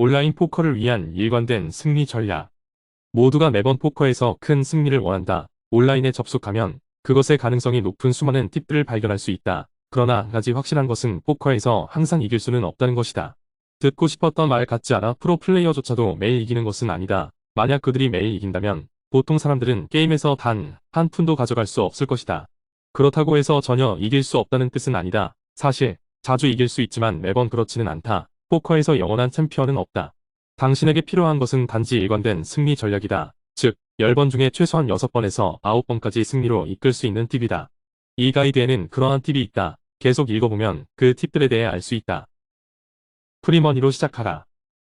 온라인 포커를 위한 일관된 승리 전략. 모두가 매번 포커에서 큰 승리를 원한다. 온라인에 접속하면 그것의 가능성이 높은 수많은 팁들을 발견할 수 있다. 그러나 한 가지 확실한 것은 포커에서 항상 이길 수는 없다는 것이다. 듣고 싶었던 말 같지 않아 프로 플레이어조차도 매일 이기는 것은 아니다. 만약 그들이 매일 이긴다면 보통 사람들은 게임에서 단 한 푼도 가져갈 수 없을 것이다. 그렇다고 해서 전혀 이길 수 없다는 뜻은 아니다. 사실 자주 이길 수 있지만 매번 그렇지는 않다. 포커에서 영원한 챔피언은 없다. 당신에게 필요한 것은 단지 일관된 승리 전략이다. 즉, 10번 중에 최소한 6번에서 9번까지 승리로 이끌 수 있는 팁이다. 이 가이드에는 그러한 팁이 있다. 계속 읽어보면 그 팁들에 대해 알 수 있다. 프리머니로 시작하라.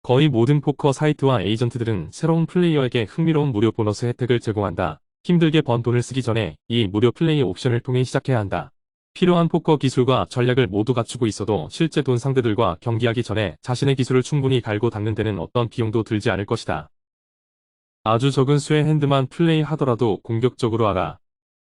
거의 모든 포커 사이트와 에이전트들은 새로운 플레이어에게 흥미로운 무료 보너스 혜택을 제공한다. 힘들게 번 돈을 쓰기 전에 이 무료 플레이 옵션을 통해 시작해야 한다. 필요한 포커 기술과 전략을 모두 갖추고 있어도 실제 돈 상대들과 경기하기 전에 자신의 기술을 충분히 갈고 닦는 데는 어떤 비용도 들지 않을 것이다. 아주 적은 수의 핸드만 플레이하더라도 공격적으로 하라.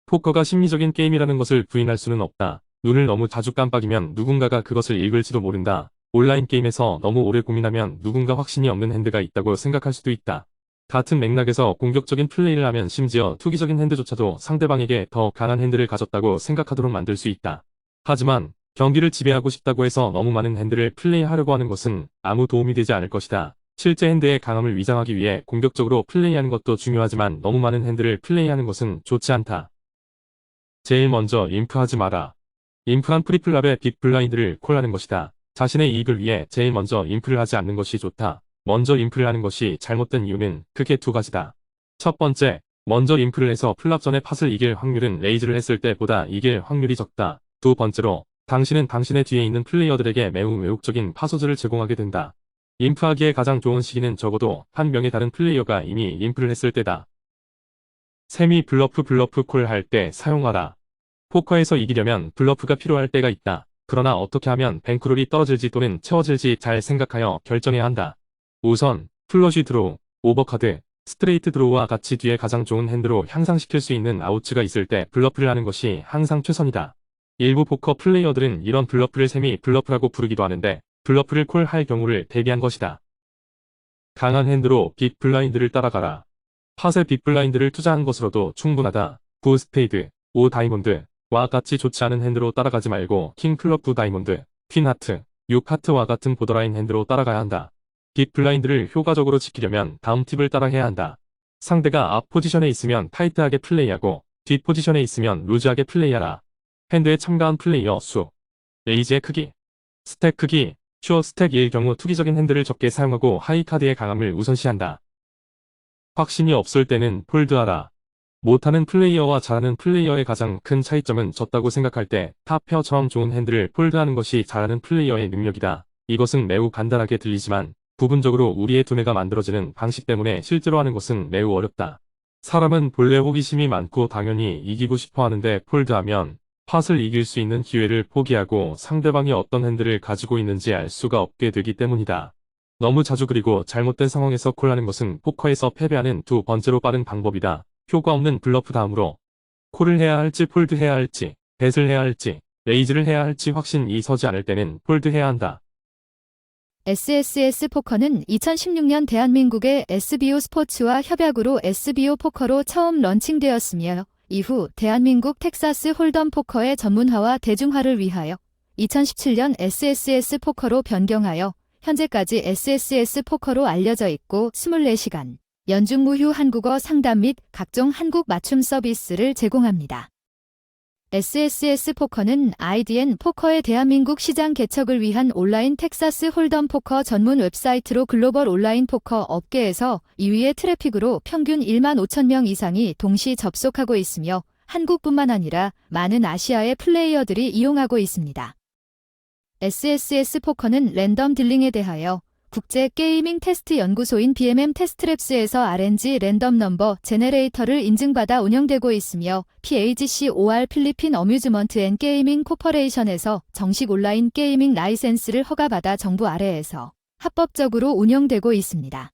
포커가 심리적인 게임이라는 것을 부인할 수는 없다. 눈을 너무 자주 깜빡이면 누군가가 그것을 읽을지도 모른다. 온라인 게임에서 너무 오래 고민하면 누군가 확신이 없는 핸드가 있다고 생각할 수도 있다. 같은 맥락에서 공격적인 플레이를 하면 심지어 투기적인 핸드조차도 상대방에게 더 강한 핸드를 가졌다고 생각하도록 만들 수 있다. 하지만 경기를 지배하고 싶다고 해서 너무 많은 핸드를 플레이하려고 하는 것은 아무 도움이 되지 않을 것이다. 실제 핸드의 강함을 위장하기 위해 공격적으로 플레이하는 것도 중요하지만 너무 많은 핸드를 플레이하는 것은 좋지 않다. 제일 먼저 인프하지 마라. 인프한 프리플랍의 빅 블라인드를 콜하는 것이다. 자신의 이익을 위해 제일 먼저 인프를 하지 않는 것이 좋다. 먼저 인프를 하는 것이 잘못된 이유는 크게 두 가지다. 첫 번째, 먼저 인프를 해서 플랍 전에 팟을 이길 확률은 레이즈를 했을 때보다 이길 확률이 적다. 두 번째로, 당신은 당신의 뒤에 있는 플레이어들에게 매우 외국적인 파소즈를 제공하게 된다. 인프하기에 가장 좋은 시기는 적어도 한 명의 다른 플레이어가 이미 인프를 했을 때다. 세미 블러프 콜 할 때 사용하라. 포커에서 이기려면 블러프가 필요할 때가 있다. 그러나 어떻게 하면 뱅크롤이 떨어질지 또는 채워질지 잘 생각하여 결정해야 한다. 우선 플러시 드로우, 오버카드, 스트레이트 드로우와 같이 뒤에 가장 좋은 핸드로 향상시킬 수 있는 아웃츠가 있을 때 블러프를 하는 것이 항상 최선이다. 일부 포커 플레이어들은 이런 블러프를 세미 블러프라고 부르기도 하는데 블러프를 콜할 경우를 대비한 것이다. 강한 핸드로 빅 블라인드를 따라가라. 팟에 빅 블라인드를 투자한 것으로도 충분하다. 9 스페이드, 5 다이몬드와 같이 좋지 않은 핸드로 따라가지 말고 킹 클럽 9 다이몬드, 퀸 하트, 6 하트와 같은 보더라인 핸드로 따라가야 한다. 빅 블라인드를 효과적으로 지키려면 다음 팁을 따라해야 한다. 상대가 앞 포지션에 있으면 타이트하게 플레이하고 뒷 포지션에 있으면 루즈하게 플레이하라. 핸드에 참가한 플레이어 수, 레이즈의 크기, 스택 크기, 슈어 스택일 경우 투기적인 핸드를 적게 사용하고 하이 카드의 강함을 우선시한다. 확신이 없을 때는 폴드하라. 못하는 플레이어와 잘하는 플레이어의 가장 큰 차이점은 졌다고 생각할 때 탑 페어처럼 좋은 핸드를 폴드하는 것이 잘하는 플레이어의 능력이다. 이것은 매우 간단하게 들리지만 부분적으로 우리의 두뇌가 만들어지는 방식 때문에 실제로 하는 것은 매우 어렵다. 사람은 본래 호기심이 많고 당연히 이기고 싶어 하는데 폴드하면 팟을 이길 수 있는 기회를 포기하고 상대방이 어떤 핸드를 가지고 있는지 알 수가 없게 되기 때문이다. 너무 자주 그리고 잘못된 상황에서 콜하는 것은 포커에서 패배하는 두 번째로 빠른 방법이다. 효과 없는 블러프 다음으로 콜을 해야 할지 폴드해야 할지, 뱃을 해야 할지, 레이즈를 해야 할지 확신이 서지 않을 때는 폴드해야 한다. SSS 포커는 2016년 대한민국의 SBO 스포츠와 협약으로 SBO 포커로 처음 런칭되었으며 이후 대한민국 텍사스 홀덤 포커의 전문화와 대중화를 위하여 2017년 SSS 포커로 변경하여 현재까지 SSS 포커로 알려져 있고 24시간 연중 무휴 한국어 상담 및 각종 한국 맞춤 서비스를 제공합니다. SSS 포커는 IDN 포커의 대한민국 시장 개척을 위한 온라인 텍사스 홀덤 포커 전문 웹사이트로 글로벌 온라인 포커 업계에서 2위의 트래픽으로 평균 1만 5천 명 이상이 동시 접속하고 있으며 한국뿐만 아니라 많은 아시아의 플레이어들이 이용하고 있습니다. SSS 포커는 랜덤 딜링에 대하여 국제 게이밍 테스트 연구소인 BMM 테스트랩스에서 RNG 랜덤 넘버 제네레이터를 인증받아 운영되고 있으며 PAGCOR 필리핀 어뮤즈먼트 앤 게이밍 코퍼레이션에서 정식 온라인 게이밍 라이센스를 허가받아 정부 아래에서 합법적으로 운영되고 있습니다.